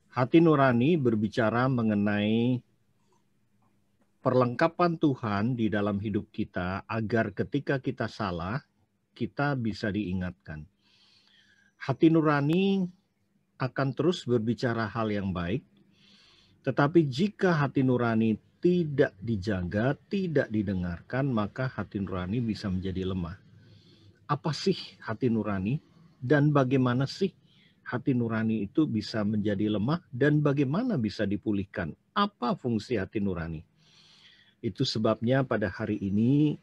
Hati nurani berbicara mengenai perlengkapan Tuhan di dalam hidup kita agar ketika kita salah, kita bisa diingatkan. Hati nurani akan terus berbicara hal yang baik, tetapi jika hati nurani tidak dijaga, tidak didengarkan, maka hati nurani bisa menjadi lemah. Apa sih hati nurani? Dan bagaimana sih hati nurani itu bisa menjadi lemah? Dan bagaimana bisa dipulihkan? Apa fungsi hati nurani? Itu sebabnya pada hari ini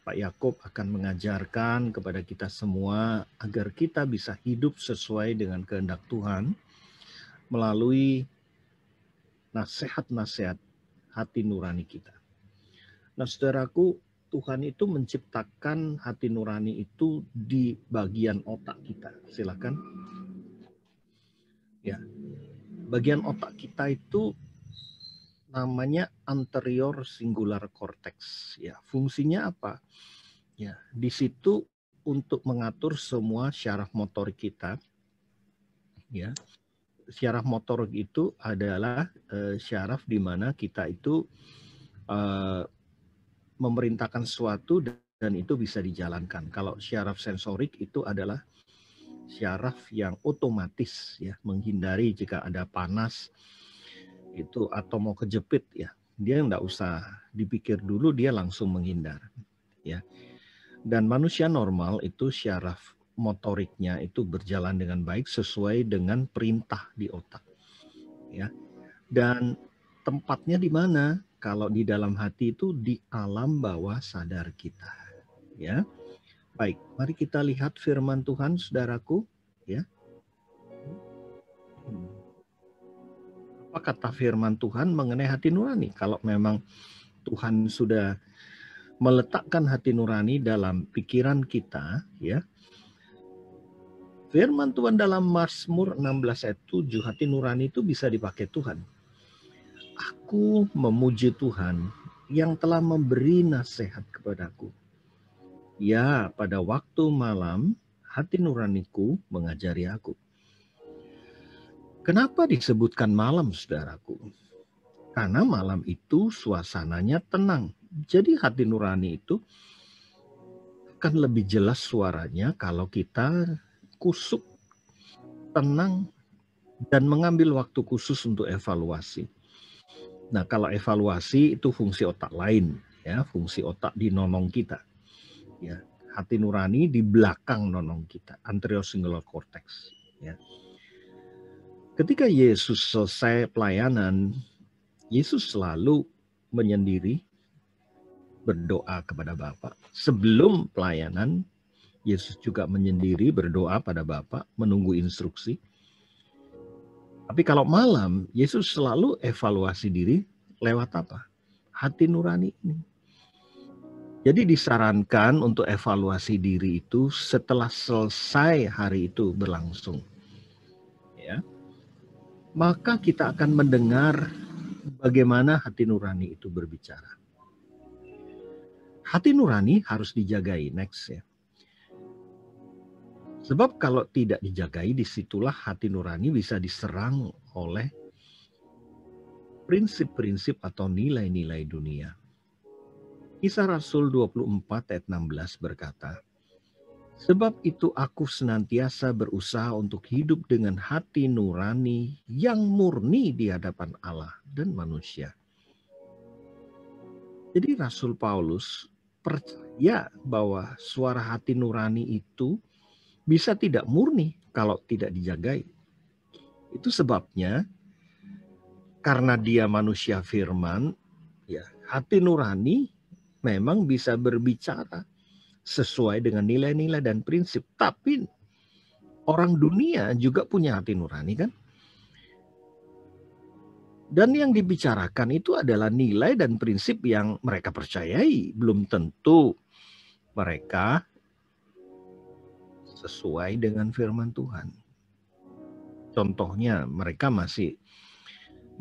Pak Yakub akan mengajarkan kepada kita semua agar kita bisa hidup sesuai dengan kehendak Tuhan melalui nasihat-nasihat hati nurani kita. Nah, saudaraku, Tuhan itu menciptakan hati nurani itu di bagian otak kita. Silakan. Ya, bagian otak kita itu namanya anterior singular cortex. Ya, fungsinya apa? Ya, di situ untuk mengatur semua syaraf motor kita. Ya, syaraf motor itu adalah syaraf di mana kita itu memerintahkan sesuatu dan itu bisa dijalankan. Kalau syaraf sensorik itu adalah syaraf yang otomatis ya, menghindari jika ada panas itu atau mau kejepit ya. Dia enggak usah dipikir dulu, dia langsung menghindar ya. Dan manusia normal itu syaraf motoriknya itu berjalan dengan baik sesuai dengan perintah di otak ya. Dan tempatnya di mana? Kalau di dalam hati itu di alam bawah sadar kita ya. Baik, mari kita lihat firman Tuhan saudaraku ya. Apa kata firman Tuhan mengenai hati nurani? Kalau memang Tuhan sudah meletakkan hati nurani dalam pikiran kita ya. Firman Tuhan dalam Mazmur 16 ayat 7, hati nurani itu bisa dipakai Tuhan. Aku memuji Tuhan yang telah memberi nasihat kepadaku. Ya, pada waktu malam hati nuraniku mengajari aku. Kenapa disebutkan malam, saudaraku? Karena malam itu suasananya tenang. Jadi hati nurani itu akan lebih jelas suaranya kalau kita kusuk, tenang, dan mengambil waktu khusus untuk evaluasi. Nah, kalau evaluasi itu fungsi otak lain, ya, fungsi otak di nonong kita. Ya, hati nurani di belakang nonong kita, anterior singular cortex. Ya. Ketika Yesus selesai pelayanan, Yesus selalu menyendiri berdoa kepada Bapa. Sebelum pelayanan, Yesus juga menyendiri berdoa pada Bapa, menunggu instruksi. Tapi kalau malam, Yesus selalu evaluasi diri lewat apa? Hati nurani ini. Jadi disarankan untuk evaluasi diri itu setelah selesai hari itu berlangsung. Ya. Maka kita akan mendengar bagaimana hati nurani itu berbicara. Hati nurani harus dijagai, next ya. Sebab kalau tidak dijagai, disitulah hati nurani bisa diserang oleh prinsip-prinsip atau nilai-nilai dunia. Kisah Rasul 24 ayat 16 berkata, sebab itu aku senantiasa berusaha untuk hidup dengan hati nurani yang murni di hadapan Allah dan manusia. Jadi Rasul Paulus percaya bahwa suara hati nurani itu bisa tidak murni kalau tidak dijagai. Itu sebabnya karena dia manusia firman, ya, hati nurani memang bisa berbicara sesuai dengan nilai-nilai dan prinsip. Tapi orang dunia juga punya hati nurani kan? Dan yang dibicarakan itu adalah nilai dan prinsip yang mereka percayai. Belum tentu mereka sesuai dengan firman Tuhan. Contohnya mereka masih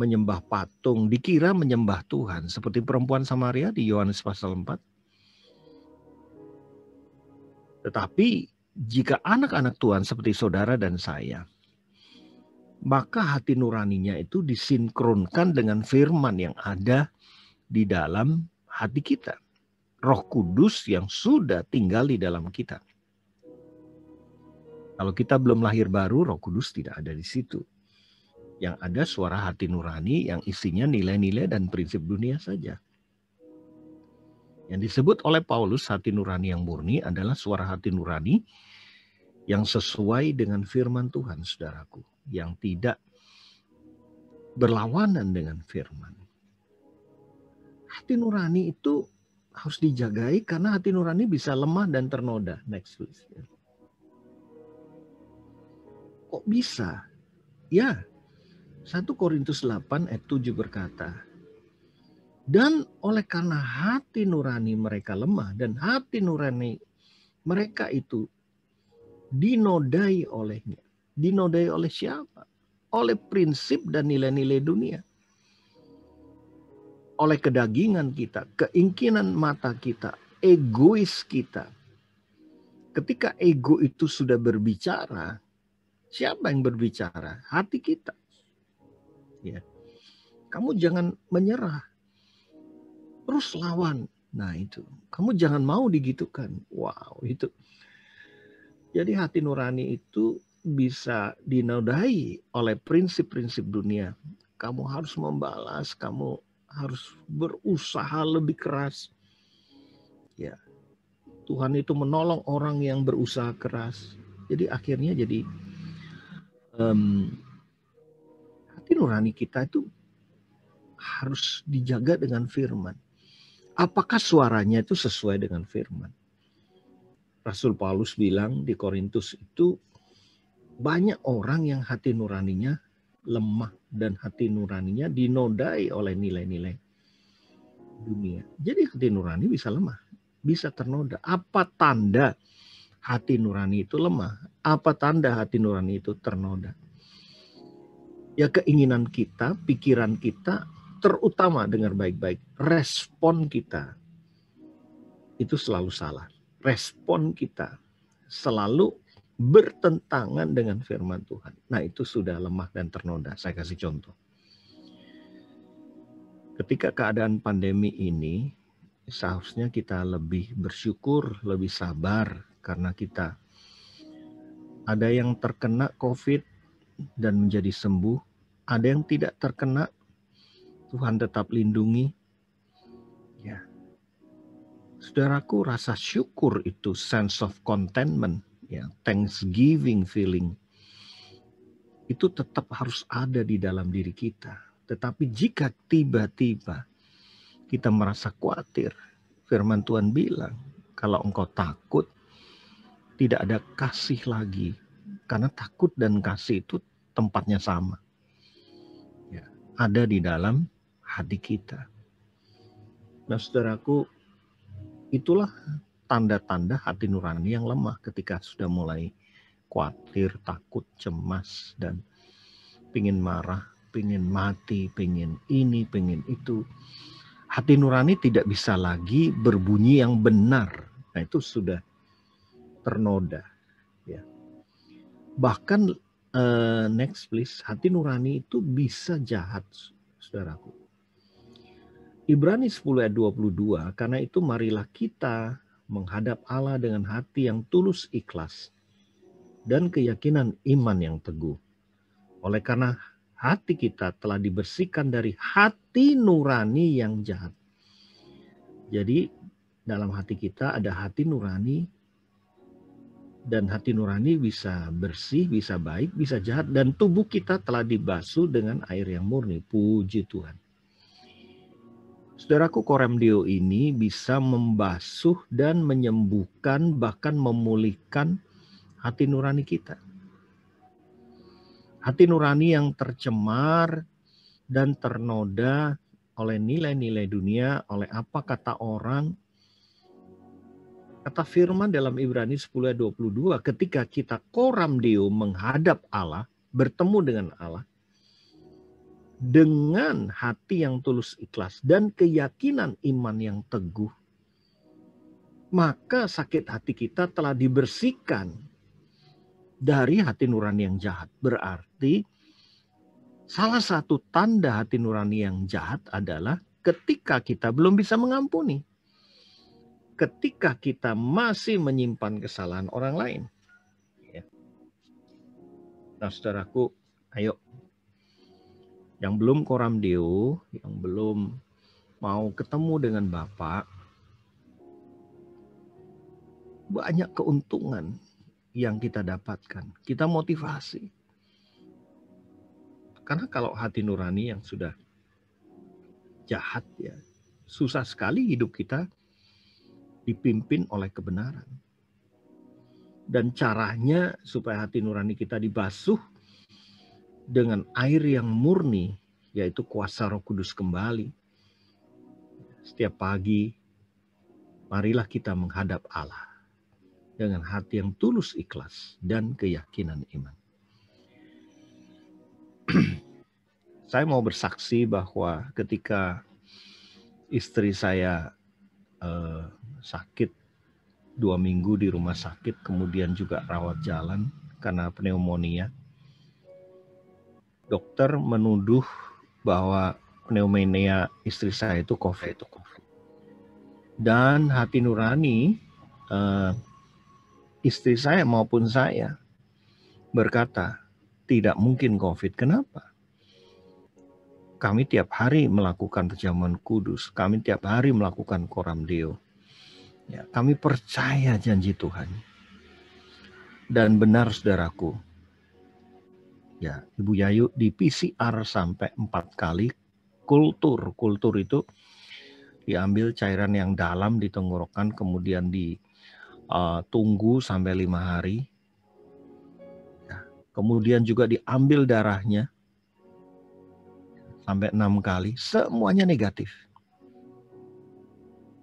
menyembah patung, dikira menyembah Tuhan. Seperti perempuan Samaria di Yohanes pasal 4. Tetapi jika anak-anak Tuhan seperti saudara dan saya maka hati nuraninya itu disinkronkan dengan firman yang ada di dalam hati kita. Roh Kudus yang sudah tinggal di dalam kita. Kalau kita belum lahir baru, Roh Kudus tidak ada di situ. Yang ada suara hati nurani yang isinya nilai-nilai dan prinsip dunia saja. Yang disebut oleh Paulus hati nurani yang murni adalah suara hati nurani yang sesuai dengan firman Tuhan, saudaraku. Yang tidak berlawanan dengan firman. Hati nurani itu harus dijagai karena hati nurani bisa lemah dan ternoda. Next please. Kok bisa? Ya, 1 Korintus 8 ayat 7 berkata, dan oleh karena hati nurani mereka lemah dan hati nurani mereka itu dinodai olehnya. Dinodai oleh siapa? Oleh prinsip dan nilai-nilai dunia. Oleh kedagingan kita, keinginan mata kita, egois kita. Ketika ego itu sudah berbicara, siapa yang berbicara? Hati kita. Ya. Kamu jangan menyerah. Terus lawan. Nah itu. Kamu jangan mau digitukan. Wow, itu. Jadi hati nurani itu bisa dinodai oleh prinsip-prinsip dunia. Kamu harus membalas, kamu harus berusaha lebih keras. Ya, Tuhan itu menolong orang yang berusaha keras. Jadi akhirnya jadi hati nurani kita itu harus dijaga dengan firman. Apakah suaranya itu sesuai dengan firman? Rasul Paulus bilang di Korintus itu banyak orang yang hati nuraninya lemah dan hati nuraninya dinodai oleh nilai-nilai dunia. Jadi hati nurani bisa lemah, bisa ternoda. Apa tanda hati nurani itu lemah? Apa tanda hati nurani itu ternoda? Ya keinginan kita, pikiran kita, terutama dengar baik-baik, respon kita itu selalu salah. Respon kita selalu bertentangan dengan firman Tuhan. Nah itu sudah lemah dan ternoda. Saya kasih contoh. Ketika keadaan pandemi ini, seharusnya kita lebih bersyukur, lebih sabar. Karena kita ada yang terkena COVID dan menjadi sembuh. Ada yang tidak terkena, Tuhan tetap lindungi. Ya, saudaraku, rasa syukur itu sense of contentment, ya, thanksgiving feeling, itu tetap harus ada di dalam diri kita. Tetapi jika tiba-tiba kita merasa khawatir, firman Tuhan bilang, kalau engkau takut, tidak ada kasih lagi. Karena takut dan kasih itu tempatnya sama. Ya, ada di dalam hati kita. Nah saudaraku, itulah tanda-tanda hati nurani yang lemah ketika sudah mulai khawatir, takut, cemas, dan pingin marah, pingin mati, pingin ini, pingin itu. Hati nurani tidak bisa lagi berbunyi yang benar. Nah itu sudah ternoda. Ya. Bahkan next please, hati nurani itu bisa jahat, saudaraku. Ibrani 10 ayat 22, karena itu marilah kita menghadap Allah dengan hati yang tulus ikhlas dan keyakinan iman yang teguh. Oleh karena hati kita telah dibersihkan dari hati nurani yang jahat. Jadi dalam hati kita ada hati nurani, dan hati nurani bisa bersih, bisa baik, bisa jahat, dan tubuh kita telah dibasuh dengan air yang murni. Puji Tuhan. Saudaraku, Koremdeo ini bisa membasuh dan menyembuhkan, bahkan memulihkan hati nurani kita. Hati nurani yang tercemar dan ternoda oleh nilai-nilai dunia, oleh apa kata orang. Kata firman dalam Ibrani 10 ayat 22, ketika kita Koremdeo menghadap Allah, bertemu dengan Allah, dengan hati yang tulus ikhlas dan keyakinan iman yang teguh, maka sakit hati kita telah dibersihkan dari hati nurani yang jahat. Berarti Salah satu tanda hati nurani yang jahat adalah ketika kita belum bisa mengampuni. Ketika kita masih menyimpan kesalahan orang lain. Ya. Nah, saudaraku, ayo. Yang belum koram deo, yang belum mau ketemu dengan Bapak, banyak keuntungan yang kita dapatkan. Kita motivasi. Karena kalau hati nurani yang sudah jahat, ya susah sekali hidup kita dipimpin oleh kebenaran. Dan caranya supaya hati nurani kita dibasuh dengan air yang murni, yaitu kuasa Roh Kudus kembali. Setiap pagi, marilah kita menghadap Allah dengan hati yang tulus ikhlas dan keyakinan iman. Saya mau bersaksi bahwa ketika istri saya sakit 2 minggu di rumah sakit, kemudian juga rawat jalan karena pneumonia, dokter menuduh bahwa pneumonia istri saya itu COVID. Dan hati nurani istri saya maupun saya berkata, tidak mungkin COVID. Kenapa? Kami tiap hari melakukan perjamuan kudus. Kami tiap hari melakukan koram deo. Ya, kami percaya janji Tuhan. Dan benar saudaraku, ya Ibu Yayu di PCR sampai 4 kali. Kultur itu diambil cairan yang dalam di tenggorokan, kemudian ditunggu sampai 5 hari. Ya, kemudian juga diambil darahnya sampai 6 kali, semuanya negatif.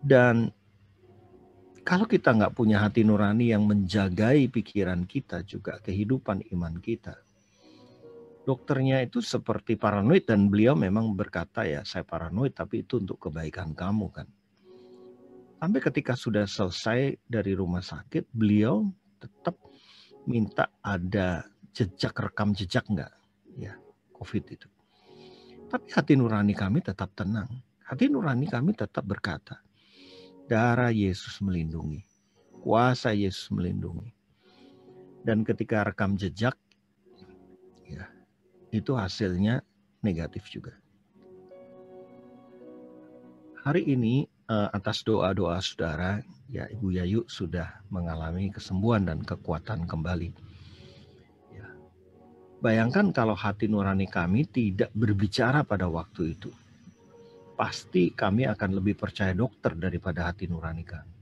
Dan kalau kita nggak punya hati nurani yang menjagai pikiran kita, juga kehidupan iman kita, dokternya itu seperti paranoid, dan beliau memang berkata, ya saya paranoid tapi itu untuk kebaikan kamu kan. Sampai ketika sudah selesai dari rumah sakit, beliau tetap minta ada rekam jejak nggak, ya COVID itu. Tapi hati nurani kami tetap tenang. Hati nurani kami tetap berkata, darah Yesus melindungi, kuasa Yesus melindungi. Dan ketika rekam jejak, ya itu hasilnya negatif juga. Hari ini atas doa-doa saudara, ya Ibu Yayu sudah mengalami kesembuhan dan kekuatan kembali. Ya. Bayangkan kalau hati nurani kami tidak berbicara pada waktu itu. Pasti kami akan lebih percaya dokter daripada hati nurani kami.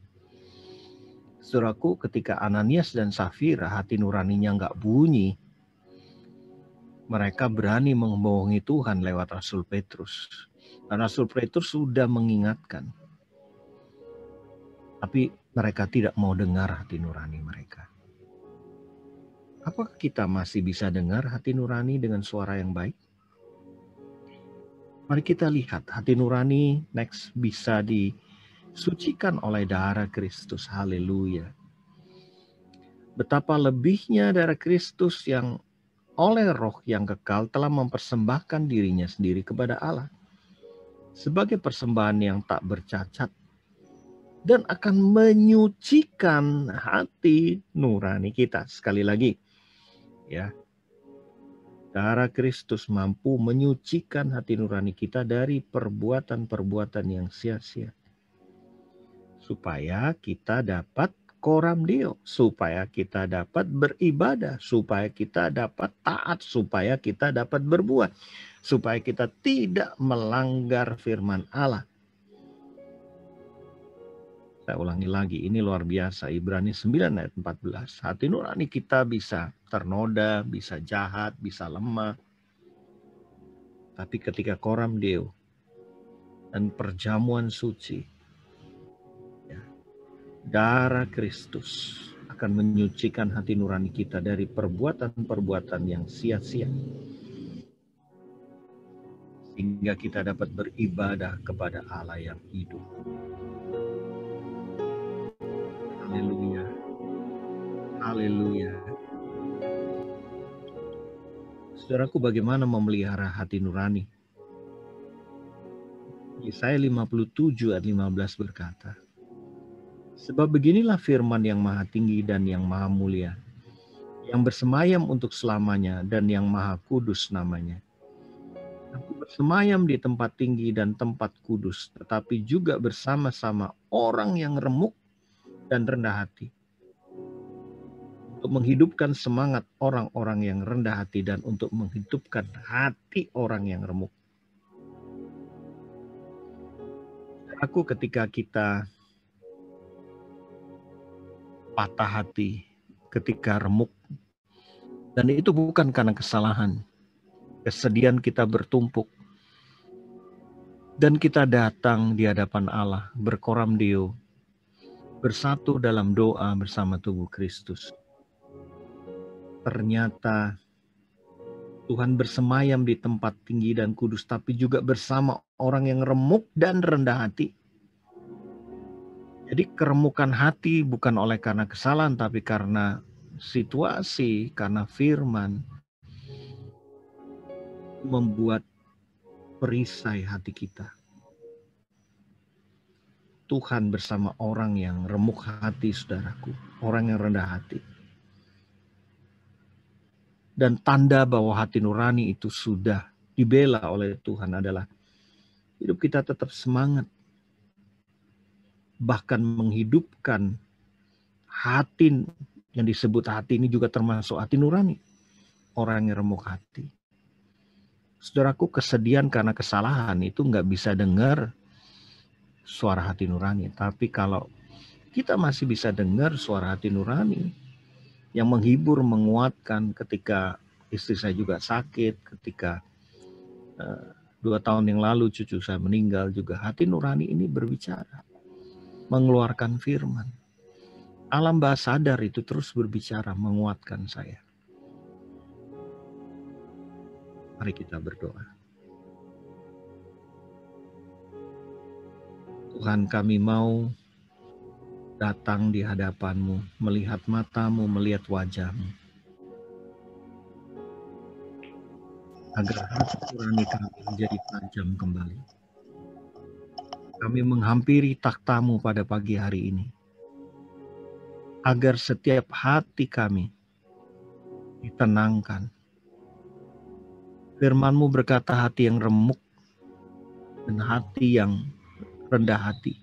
Saudaraku, ketika Ananias dan Safira hati nuraninya nggak bunyi, mereka berani membohongi Tuhan lewat Rasul Petrus. Dan Rasul Petrus sudah mengingatkan. Tapi mereka tidak mau dengar hati nurani mereka. Apakah kita masih bisa dengar hati nurani dengan suara yang baik? Mari kita lihat hati nurani next bisa disucikan oleh darah Kristus. Haleluya. Betapa lebihnya darah Kristus yang oleh Roh yang kekal telah mempersembahkan dirinya sendiri kepada Allah sebagai persembahan yang tak bercacat dan akan menyucikan hati nurani kita. Sekali lagi, ya, darah Kristus mampu menyucikan hati nurani kita dari perbuatan-perbuatan yang sia-sia, supaya kita dapat koram deo, supaya kita dapat beribadah, supaya kita dapat taat, supaya kita dapat berbuat, supaya kita tidak melanggar firman Allah. Saya ulangi lagi, ini luar biasa. Ibrani 9 ayat 14. Hati nurani kita bisa ternoda, bisa jahat, bisa lemah. Tapi ketika koram deo dan perjamuan suci, ya, darah Kristus akan menyucikan hati nurani kita dari perbuatan-perbuatan yang sia-sia. Sehingga kita dapat beribadah kepada Allah yang hidup. Haleluya. Haleluya. Saudaraku, bagaimana memelihara hati nurani? Yesaya 57 ayat 15 berkata, sebab beginilah firman yang maha tinggi dan yang maha mulia, yang bersemayam untuk selamanya dan yang maha kudus namanya. Aku bersemayam di tempat tinggi dan tempat kudus, tetapi juga bersama-sama orang yang remuk dan rendah hati, untuk menghidupkan semangat orang-orang yang rendah hati dan untuk menghidupkan hati orang yang remuk. Aku ketika kita patah hati, ketika remuk, dan itu bukan karena kesalahan, kesedihan kita bertumpuk, dan kita datang di hadapan Allah, berkoram deo, bersatu dalam doa bersama tubuh Kristus. Ternyata Tuhan bersemayam di tempat tinggi dan kudus, tapi juga bersama orang yang remuk dan rendah hati. Jadi keremukan hati bukan oleh karena kesalahan, tapi karena situasi, karena firman, membuat perisai hati kita. Tuhan bersama orang yang remuk hati, saudaraku, orang yang rendah hati. Dan tanda bahwa hati nurani itu sudah dibela oleh Tuhan adalah hidup kita tetap semangat, bahkan menghidupkan hati. Yang disebut hati ini juga termasuk hati nurani, orang yang remuk hati. Saudaraku, kesedihan karena kesalahan itu nggak bisa dengar suara hati nurani. Tapi kalau kita masih bisa dengar suara hati nurani yang menghibur, menguatkan ketika istri saya juga sakit, ketika 2 tahun yang lalu cucu saya meninggal juga, hati nurani ini berbicara, mengeluarkan firman. Alam bawah sadar itu terus berbicara, menguatkan saya. Mari kita berdoa. Tuhan, kami mau datang di hadapan-Mu, melihat mata-Mu, melihat wajah-Mu, agar hati nurani kami menjadi tajam kembali. Kami menghampiri takhta-Mu pada pagi hari ini, agar setiap hati kami ditenangkan. Firman-Mu berkata hati yang remuk dan hati yang rendah hati,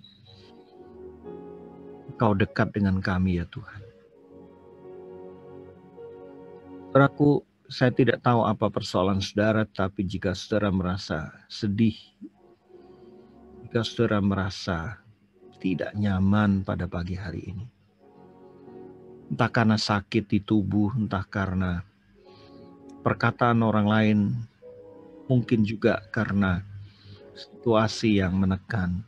Engkau dekat dengan kami ya Tuhan. Saudaraku, saya tidak tahu apa persoalan saudara, tapi jika saudara merasa sedih, jika saudara merasa tidak nyaman pada pagi hari ini, entah karena sakit di tubuh, entah karena perkataan orang lain, mungkin juga karena situasi yang menekan,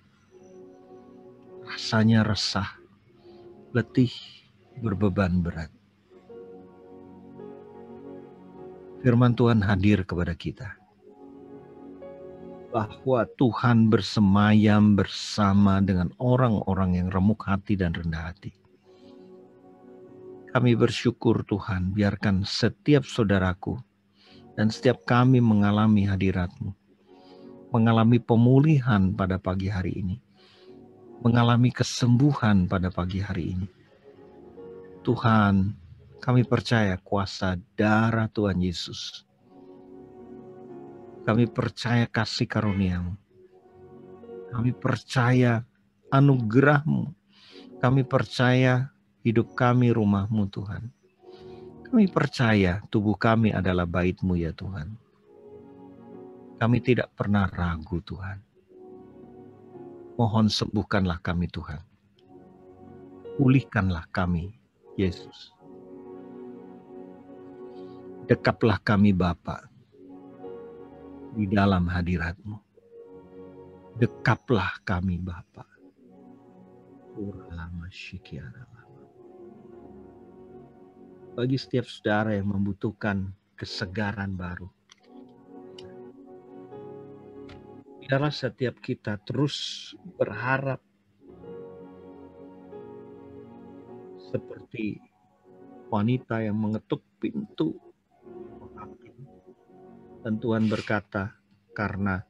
rasanya resah, letih, berbeban berat. Firman Tuhan hadir kepada kita, bahwa Tuhan bersemayam bersama dengan orang-orang yang remuk hati dan rendah hati. Kami bersyukur Tuhan, biarkan setiap saudaraku dan setiap kami mengalami hadirat-Mu, mengalami pemulihan pada pagi hari ini, mengalami kesembuhan pada pagi hari ini. Tuhan, kami percaya kuasa darah Tuhan Yesus. Kami percaya kasih karunia-Mu. Kami percaya anugerah-Mu. Kami percaya hidup kami rumah-Mu Tuhan. Kami percaya tubuh kami adalah bait-Mu ya Tuhan. Kami tidak pernah ragu Tuhan. Mohon sembuhkanlah kami Tuhan. Pulihkanlah kami Yesus. Dekaplah kami Bapa di dalam hadirat-Mu. Dekaplah kami Bapa. Bagi setiap saudara yang membutuhkan kesegaran baru, biarlah setiap kita terus berharap seperti wanita yang mengetuk pintu hati. Dan Tuhan berkata, karena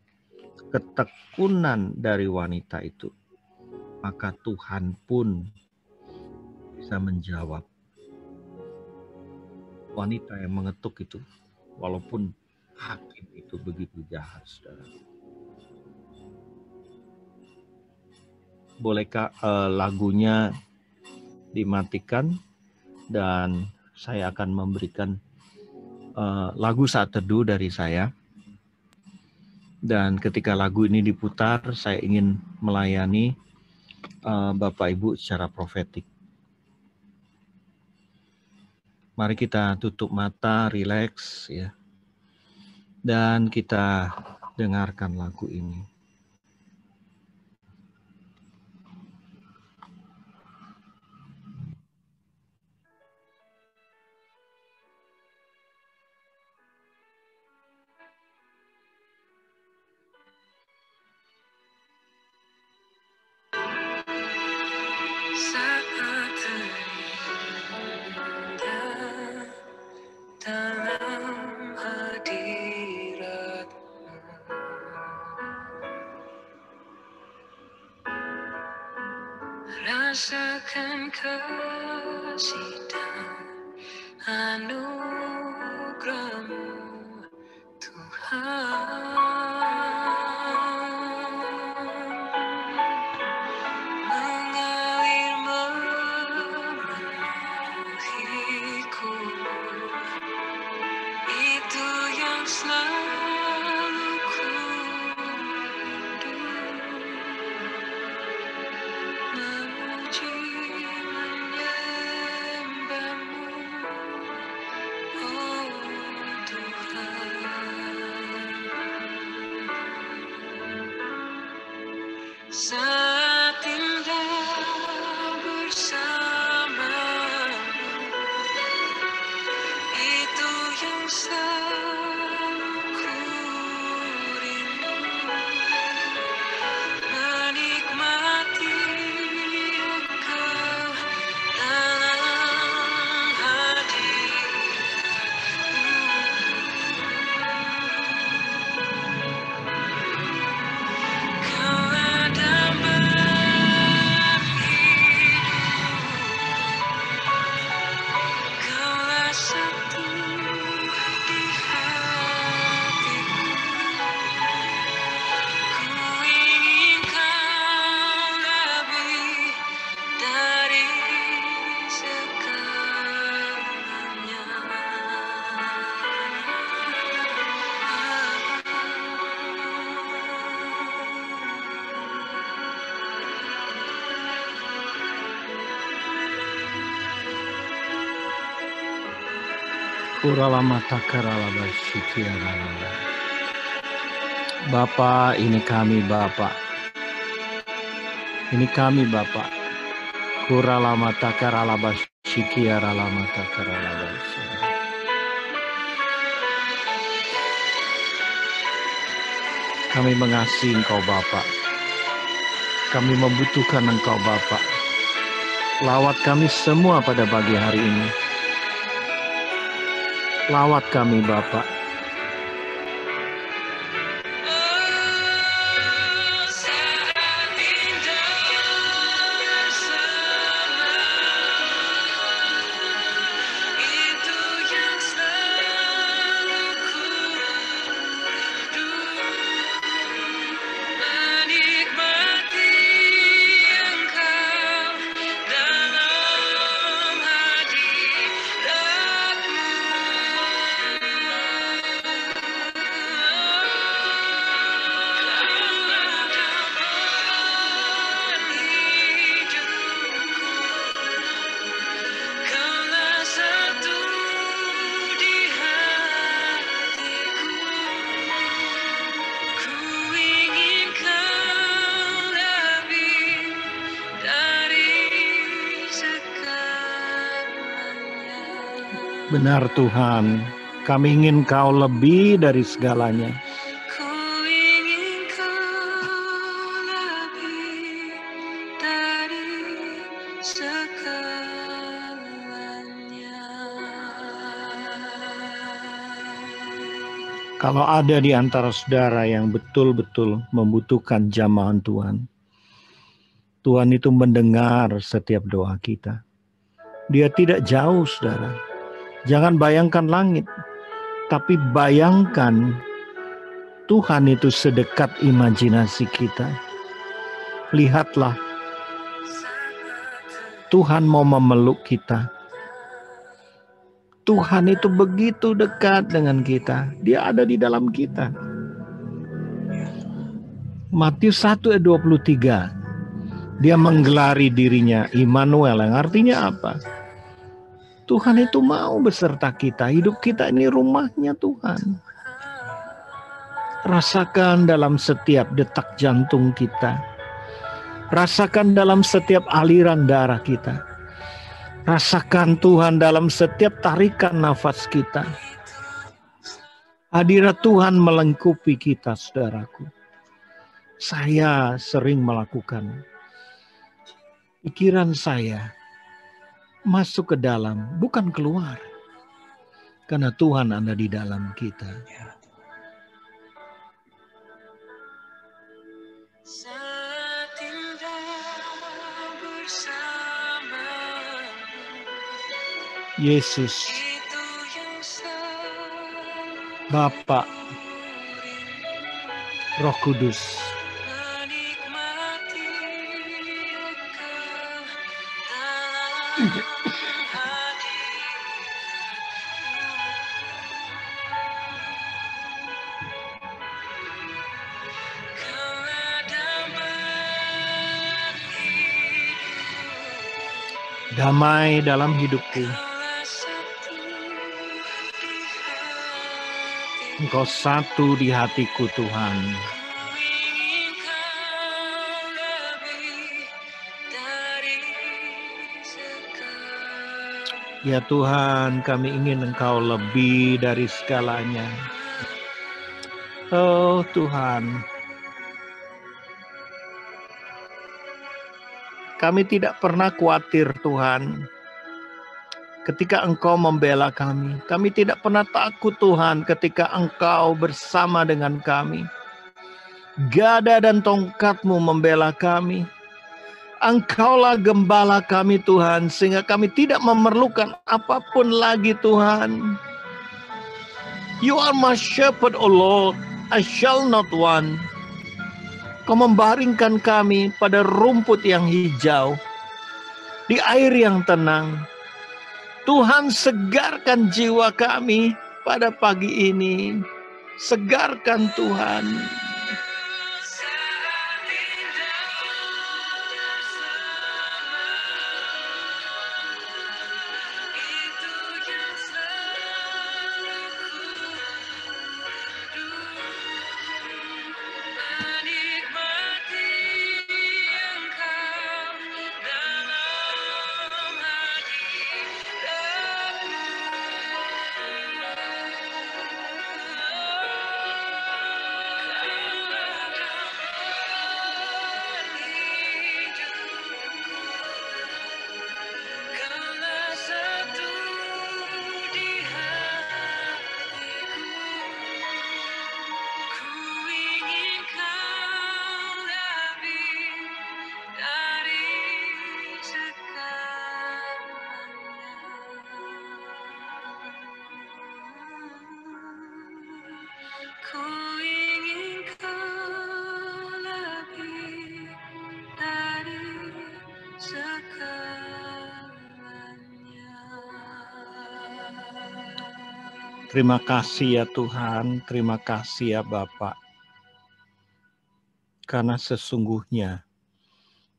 ketekunan dari wanita itu, maka Tuhan pun bisa menjawab. Wanita yang mengetuk itu, walaupun hakim itu begitu jahat, saudara. Bolehkah lagunya dimatikan, dan saya akan memberikan lagu saat teduh dari saya. Dan ketika lagu ini diputar, saya ingin melayani Bapak Ibu secara profetik. Mari kita tutup mata, rileks ya. Dan kita dengarkan lagu ini. Dalam hadirat-Mu, rasakan kasih dan anugerah-Mu, Tuhan. Mengalir memenuhiku, itu yang selalu ku rindu. Memuji menyembah-Mu, oh Tuhan. Saat indah bersama-Mu, itu yang selalu ku rindu. Menikmati Engkau dalam hadirat-Mu. Kaulah damai hidupku, Kaulah satu di hatiku. Ku ingin Kau lebih dari segalanya. Bapa, ini kami Bapa. Ini kami Bapa. Kami mengasihi Engkau Bapa. Kami membutuhkan Engkau Bapa. Lawat kami semua pada pagi hari ini. Lawat kami Bapa. Benar Tuhan, kami ingin Kau lebih dari segalanya. Ku ingin Kau lebih dari segalanya. Kalau ada di antara saudara yang betul-betul membutuhkan jamahan Tuhan, Tuhan itu mendengar setiap doa kita. Dia tidak jauh, saudara. Jangan bayangkan langit, tapi bayangkan Tuhan itu sedekat imajinasi kita. Lihatlah, Tuhan mau memeluk kita. Tuhan itu begitu dekat dengan kita. Dia ada di dalam kita. Matius 1 ayat 23. Dia menggelari dirinya Immanuel, yang artinya apa? Tuhan itu mau beserta kita. Hidup kita ini rumahnya Tuhan. Rasakan dalam setiap detak jantung kita. Rasakan dalam setiap aliran darah kita. Rasakan Tuhan dalam setiap tarikan nafas kita. Hadirat Tuhan melengkapi kita, saudaraku. Saya sering melakukan. Pikiran saya masuk ke dalam, bukan keluar. Karena Tuhan ada di dalam kita. Saat indah bersama Yesus, itu yang selalu Bapa, Roh Kudus, menikmati Engkau dalam hati. Kaulah damai dalam hidupku. Kaulah satu di hati. Engkau satu di hatiku, Tuhan. Ku ingin Kau lebih dari segalanya. Ya Tuhan, kami ingin Engkau lebih dari segalanya. Oh Tuhan, kami tidak pernah khawatir Tuhan. Ketika Engkau membela kami, kami tidak pernah takut Tuhan ketika Engkau bersama dengan kami. Gada dan tongkat-Mu membela kami. Engkaulah gembala kami Tuhan, sehingga kami tidak memerlukan apapun lagi Tuhan. You are my shepherd, O Lord, I shall not want. Kau membaringkan kami pada rumput yang hijau, di air yang tenang. Tuhan, segarkan jiwa kami pada pagi ini. Segarkan Tuhan. Saat indah bersama itu yang selalu ku menikmati Engkau dalam Kaulah satu di hatiku. Ku ingin Kau lebih dari segalanya. Ku ingin Kau lebih dari segalanya. Terima kasih ya Tuhan, terima kasih ya Bapa. Karena sesungguhnya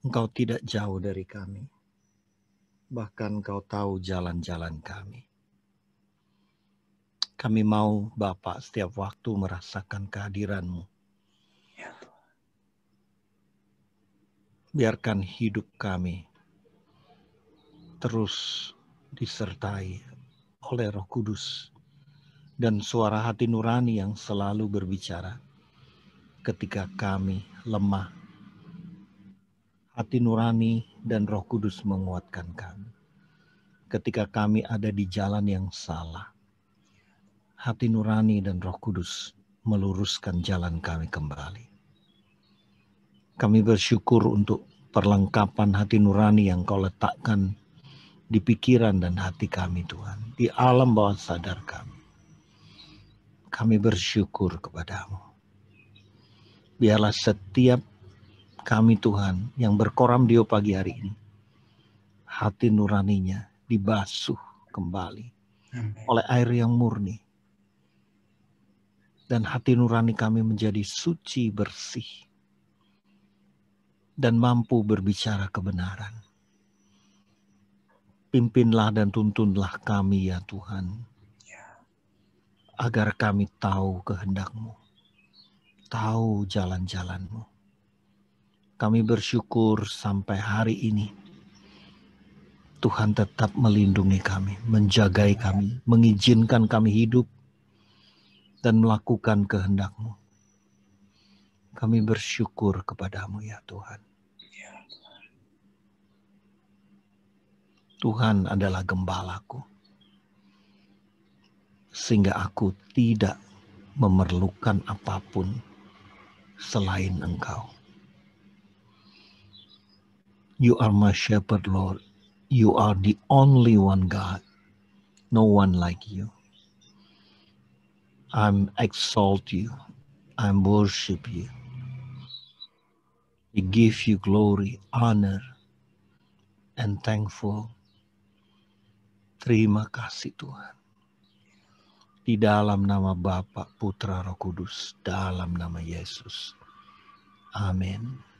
Engkau tidak jauh dari kami. Bahkan Engkau tahu jalan-jalan kami. Kami mau Bapa setiap waktu merasakan kehadiran-Mu. Biarkan hidup kami terus disertai oleh Roh Kudus dan suara hati nurani yang selalu berbicara ketika kami lemah. Hati nurani dan Roh Kudus menguatkan kami ketika kami ada di jalan yang salah. hati nurani dan Roh Kudus meluruskan jalan kami kembali. Kami bersyukur untuk perlengkapan hati nurani yang Kau letakkan di pikiran dan hati kami, Tuhan, di alam bawah sadar kami. Kami bersyukur kepadamu. Biarlah setiap kami, Tuhan, yang berkoram dio pagi hari ini, hati nuraninya dibasuh kembali oleh air yang murni. Dan hati nurani kami menjadi suci, bersih, dan mampu berbicara kebenaran. Pimpinlah dan tuntunlah kami ya Tuhan, agar kami tahu kehendak-Mu, tahu jalan-jalan-Mu. Kami bersyukur sampai hari ini Tuhan tetap melindungi kami, menjagai kami, mengizinkan kami hidup dan melakukan kehendak-Mu. Kami bersyukur kepadamu ya Tuhan. Tuhan adalah gembalaku, sehingga aku tidak memerlukan apapun selain Engkau. You are my shepherd, Lord. You are the only one God. No one like you. I'm exalt you. I'm worship you. I give you glory, honor, and thankful. Terima kasih Tuhan. Di dalam nama Bapa, Putra, Roh Kudus, dalam nama Yesus. Amin.